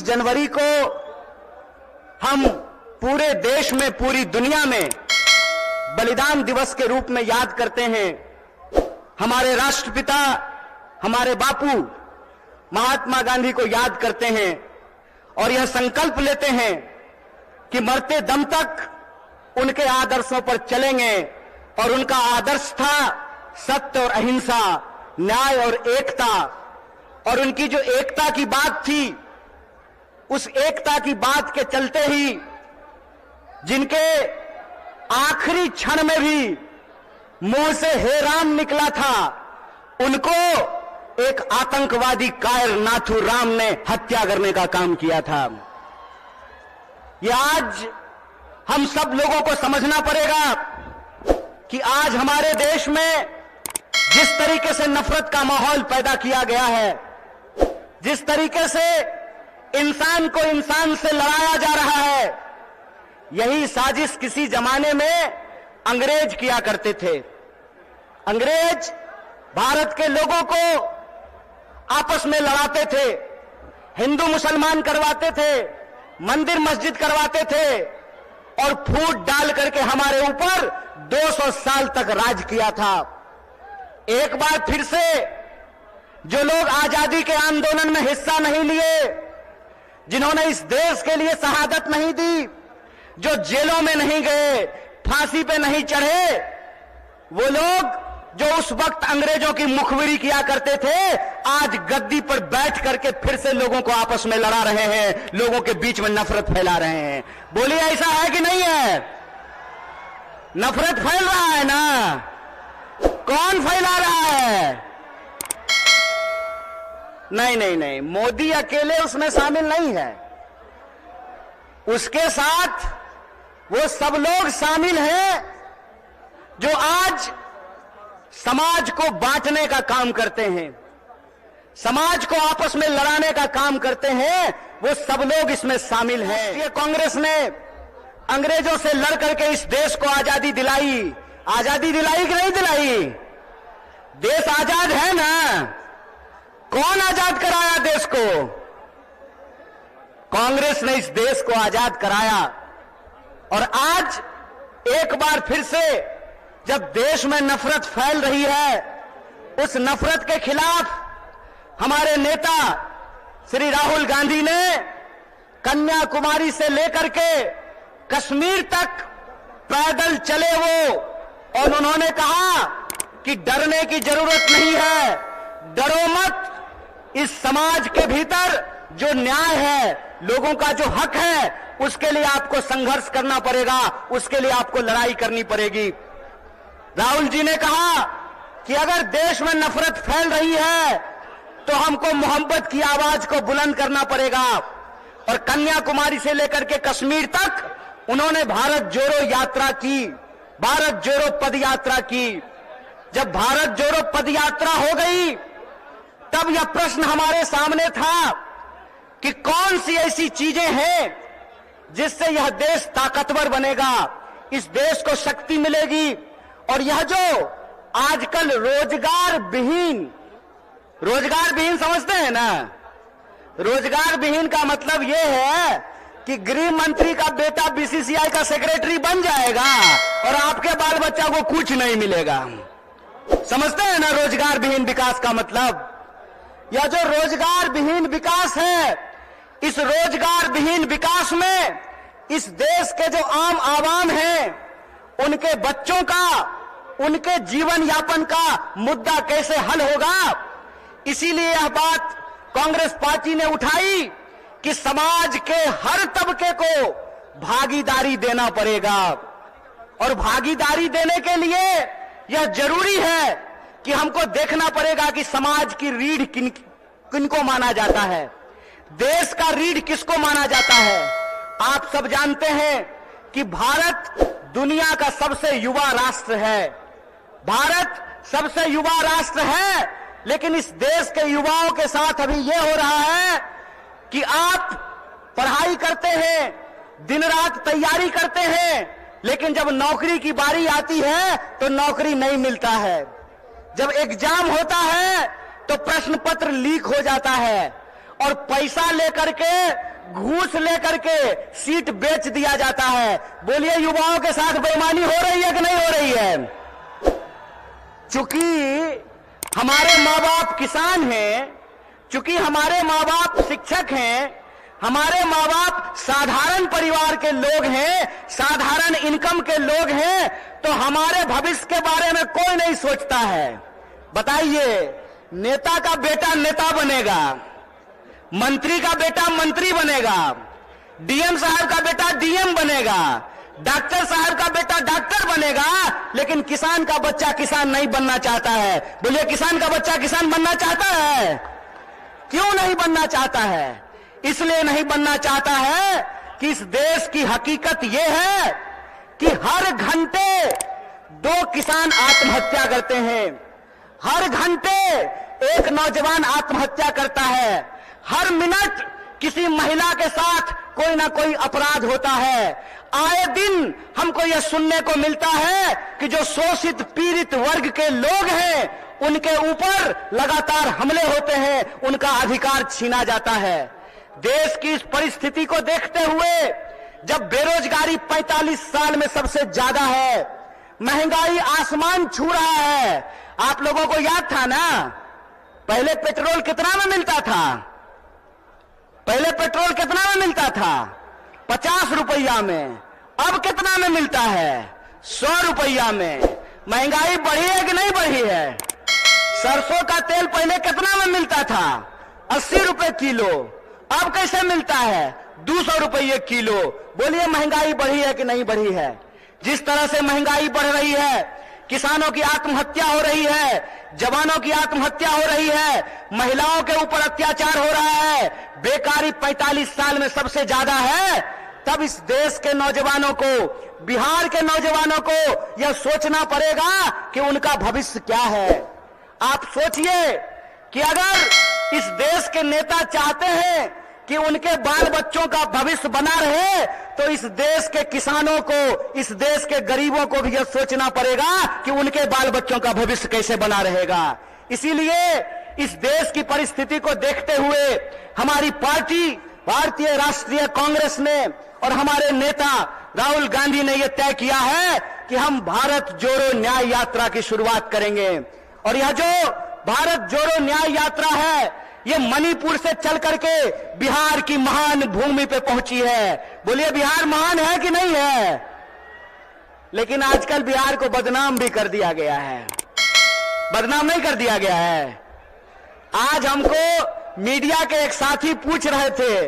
जनवरी को हम पूरे देश में, पूरी दुनिया में बलिदान दिवस के रूप में याद करते हैं। हमारे राष्ट्रपिता, हमारे बापू महात्मा गांधी को याद करते हैं और यह संकल्प लेते हैं कि मरते दम तक उनके आदर्शों पर चलेंगे। और उनका आदर्श था सत्य और अहिंसा, न्याय और एकता। और उनकी जो एकता की बात थी, उस एकता की बात के चलते ही जिनके आखिरी क्षण में भी मुंह से हे राम निकला था, उनको एक आतंकवादी कायर नाथूराम ने हत्या करने का काम किया था। यह आज हम सब लोगों को समझना पड़ेगा कि आज हमारे देश में जिस तरीके से नफरत का माहौल पैदा किया गया है, जिस तरीके से इंसान को इंसान से लड़ाया जा रहा है, यही साजिश किसी जमाने में अंग्रेज किया करते थे। अंग्रेज भारत के लोगों को आपस में लड़ाते थे, हिंदू मुसलमान करवाते थे, मंदिर मस्जिद करवाते थे और फूट डाल करके हमारे ऊपर 200 साल तक राज किया था। एक बार फिर से जो लोग आजादी के आंदोलन में हिस्सा नहीं लिए, जिन्होंने इस देश के लिए शहादत नहीं दी, जो जेलों में नहीं गए, फांसी पे नहीं चढ़े, वो लोग जो उस वक्त अंग्रेजों की मुखबिरी किया करते थे, आज गद्दी पर बैठ करके फिर से लोगों को आपस में लड़ा रहे हैं, लोगों के बीच में नफरत फैला रहे हैं। बोलिए, ऐसा है कि नहीं है? नफरत फैल रहा है ना? कौन फैला रहा है? नहीं नहीं नहीं, मोदी अकेले उसमें शामिल नहीं है, उसके साथ वो सब लोग शामिल हैं जो आज समाज को बांटने का काम करते हैं, समाज को आपस में लड़ाने का काम करते हैं। वो सब लोग इसमें शामिल हैं। ये कांग्रेस ने अंग्रेजों से लड़ करके इस देश को आजादी दिलाई। आजादी दिलाई कि नहीं दिलाई? देश आजाद है ना? कौन आजाद कराया देश को? कांग्रेस ने इस देश को आजाद कराया। और आज एक बार फिर से जब देश में नफरत फैल रही है, उस नफरत के खिलाफ हमारे नेता श्री राहुल गांधी ने कन्याकुमारी से लेकर के कश्मीर तक पैदल चले वो, और उन्होंने कहा कि डरने की जरूरत नहीं है, डरो मत। इस समाज के भीतर जो न्याय है, लोगों का जो हक है, उसके लिए आपको संघर्ष करना पड़ेगा, उसके लिए आपको लड़ाई करनी पड़ेगी। राहुल जी ने कहा कि अगर देश में नफरत फैल रही है तो हमको मोहब्बत की आवाज को बुलंद करना पड़ेगा। और कन्याकुमारी से लेकर के कश्मीर तक उन्होंने भारत जोड़ो यात्रा की, भारत जोड़ो पद यात्रा की। जब भारत जोड़ो पद यात्रा हो गई, तब यह प्रश्न हमारे सामने था कि कौन सी ऐसी चीजें हैं जिससे यह देश ताकतवर बनेगा, इस देश को शक्ति मिलेगी। और यह जो आजकल रोजगार विहीन समझते हैं ना? रोजगार विहीन का मतलब यह है कि गृह मंत्री का बेटा बीसीसीआई का सेक्रेटरी बन जाएगा और आपके बाल बच्चा को कुछ नहीं मिलेगा। समझते हैं ना रोजगार विहीन विकास का मतलब? यह जो रोजगार विहीन विकास है, इस रोजगार विहीन विकास में इस देश के जो आम आवाम हैं, उनके बच्चों का, उनके जीवन यापन का मुद्दा कैसे हल होगा। इसीलिए यह बात कांग्रेस पार्टी ने उठाई कि समाज के हर तबके को भागीदारी देना पड़ेगा। और भागीदारी देने के लिए यह जरूरी है कि हमको देखना पड़ेगा कि समाज की रीढ़ किनको माना जाता है, देश का रीढ़ किसको माना जाता है। आप सब जानते हैं कि भारत दुनिया का सबसे युवा राष्ट्र है, भारत सबसे युवा राष्ट्र है। लेकिन इस देश के युवाओं के साथ अभी यह हो रहा है कि आप पढ़ाई करते हैं, दिन रात तैयारी करते हैं, लेकिन जब नौकरी की बारी आती है तो नौकरी नहीं मिलता है। जब एग्जाम होता है तो प्रश्न पत्र लीक हो जाता है और पैसा लेकर के, घूस लेकर के सीट बेच दिया जाता है। बोलिए युवाओं के साथ बेईमानी हो रही है कि नहीं हो रही है? चूंकि हमारे माँ बाप किसान हैं, चूंकि हमारे माँ बाप शिक्षक हैं, हमारे माँ बाप साधारण परिवार के लोग हैं, साधारण इनकम के लोग हैं, तो हमारे भविष्य के बारे में कोई नहीं सोचता है। बताइए, नेता का बेटा नेता बनेगा, मंत्री का बेटा मंत्री बनेगा, डीएम साहब का बेटा डीएम बनेगा, डॉक्टर साहब का बेटा डॉक्टर बनेगा, लेकिन किसान का बच्चा किसान नहीं बनना चाहता है। बोलिए, किसान का बच्चा किसान बनना चाहता है? क्यों नहीं बनना चाहता है? इसलिए नहीं बनना चाहता है कि इस देश की हकीकत यह है कि हर घंटे 2 किसान आत्महत्या करते हैं, हर घंटे एक नौजवान आत्महत्या करता है, हर मिनट किसी महिला के साथ कोई ना कोई अपराध होता है। आए दिन हमको यह सुनने को मिलता है कि जो शोषित पीड़ित वर्ग के लोग हैं उनके ऊपर लगातार हमले होते हैं, उनका अधिकार छीना जाता है। देश की इस परिस्थिति को देखते हुए, जब बेरोजगारी 45 साल में सबसे ज्यादा है, महंगाई आसमान छू रहा है, आप लोगों को याद था ना, पहले पेट्रोल कितना में मिलता था? पहले पेट्रोल कितना में मिलता था? 50 रुपया में। अब कितना में मिलता है? 100 रुपया में। महंगाई बढ़ी है कि नहीं बढ़ी है? सरसों का तेल पहले कितना में मिलता था? 80 रुपए किलो। अब कैसे मिलता है? 200 रुपये किलो। बोलिए, महंगाई बढ़ी है कि नहीं बढ़ी है? जिस तरह से महंगाई बढ़ रही है, किसानों की आत्महत्या हो रही है, जवानों की आत्महत्या हो रही है, महिलाओं के ऊपर अत्याचार हो रहा है, बेकारी 45 साल में सबसे ज्यादा है, तब इस देश के नौजवानों को, बिहार के नौजवानों को यह सोचना पड़ेगा कि उनका भविष्य क्या है। आप सोचिए कि अगर इस देश के नेता चाहते हैं कि उनके बाल बच्चों का भविष्य बना रहे, तो इस देश के किसानों को, इस देश के गरीबों को भी यह सोचना पड़ेगा कि उनके बाल बच्चों का भविष्य कैसे बना रहेगा। इसीलिए इस देश की परिस्थिति को देखते हुए हमारी पार्टी भारतीय राष्ट्रीय कांग्रेस ने और हमारे नेता राहुल गांधी ने यह तय किया है कि हम भारत जोड़ो न्याय यात्रा की शुरुआत करेंगे। और यह जो भारत जोड़ो न्याय यात्रा है, ये मणिपुर से चल करके बिहार की महान भूमि पे पहुंची है। बोलिए, बिहार महान है कि नहीं है? लेकिन आजकल बिहार को बदनाम भी कर दिया गया है। बदनाम नहीं कर दिया गया है? आज हमको मीडिया के एक साथी पूछ रहे थे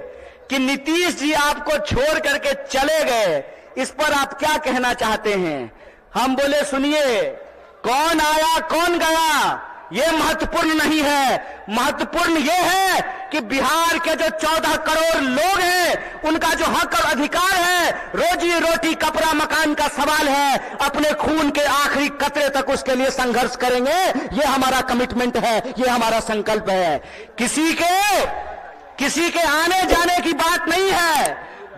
कि नीतीश जी आपको छोड़ करके चले गए, इस पर आप क्या कहना चाहते हैं? हम बोले, सुनिए, कौन आया कौन गया ये महत्वपूर्ण नहीं है। महत्वपूर्ण ये है कि बिहार के जो 14 करोड़ लोग हैं, उनका जो हक और अधिकार है, रोजी रोटी कपड़ा मकान का सवाल है, अपने खून के आखिरी कतरे तक उसके लिए संघर्ष करेंगे। ये हमारा कमिटमेंट है, ये हमारा संकल्प है। किसी के आने जाने की बात नहीं है,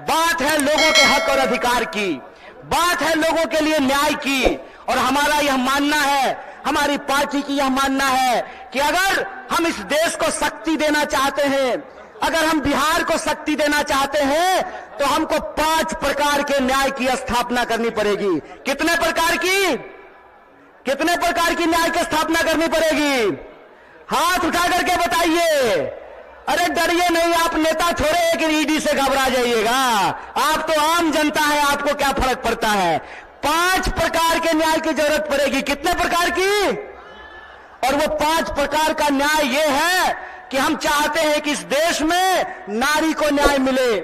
बात है लोगों के हक और अधिकार की, बात है लोगों के लिए न्याय की। और हमारा यह मानना है, हमारी पार्टी की यह मानना है कि अगर हम इस देश को शक्ति देना चाहते हैं, अगर हम बिहार को शक्ति देना चाहते हैं, तो हमको 5 प्रकार के न्याय की स्थापना करनी पड़ेगी। कितने प्रकार की न्याय की स्थापना करनी पड़ेगी? हाथ उठा करके बताइए। अरे डरिए नहीं, आप नेता छोड़े कि ईडी से घबरा जाइएगा। आप तो आम जनता है, आपको क्या फर्क पड़ता है? 5 प्रकार के न्याय की जरूरत पड़ेगी। कितने प्रकार की? और वो 5 प्रकार का न्याय ये है कि हम चाहते हैं कि इस देश में नारी को न्याय मिले,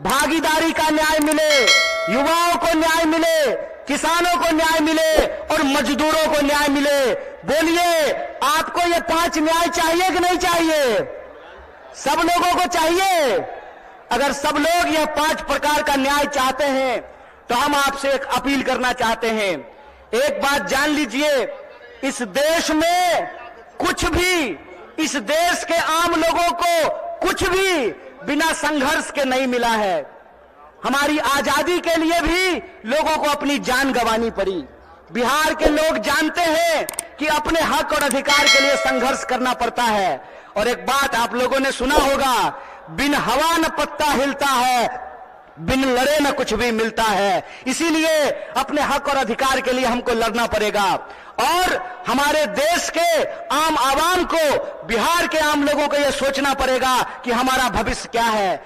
भागीदारी का न्याय मिले, युवाओं को न्याय मिले, किसानों को न्याय मिले और मजदूरों को न्याय मिले। बोलिए, आपको ये 5 न्याय चाहिए कि नहीं चाहिए? सब लोगों को चाहिए। अगर सब लोग यह 5 प्रकार का न्याय चाहते हैं, तो हम आपसे एक अपील करना चाहते हैं। एक बात जान लीजिए, इस देश में कुछ भी, इस देश के आम लोगों को कुछ भी बिना संघर्ष के नहीं मिला है। हमारी आजादी के लिए भी लोगों को अपनी जान गंवानी पड़ी। बिहार के लोग जानते हैं कि अपने हक और अधिकार के लिए संघर्ष करना पड़ता है। और एक बात आप लोगों ने सुना होगा, बिन हवा न पत्ता हिलता है, बिन लड़े न कुछ भी मिलता है। इसीलिए अपने हक और अधिकार के लिए हमको लड़ना पड़ेगा और हमारे देश के आम आवाम को, बिहार के आम लोगों को यह सोचना पड़ेगा कि हमारा भविष्य क्या है।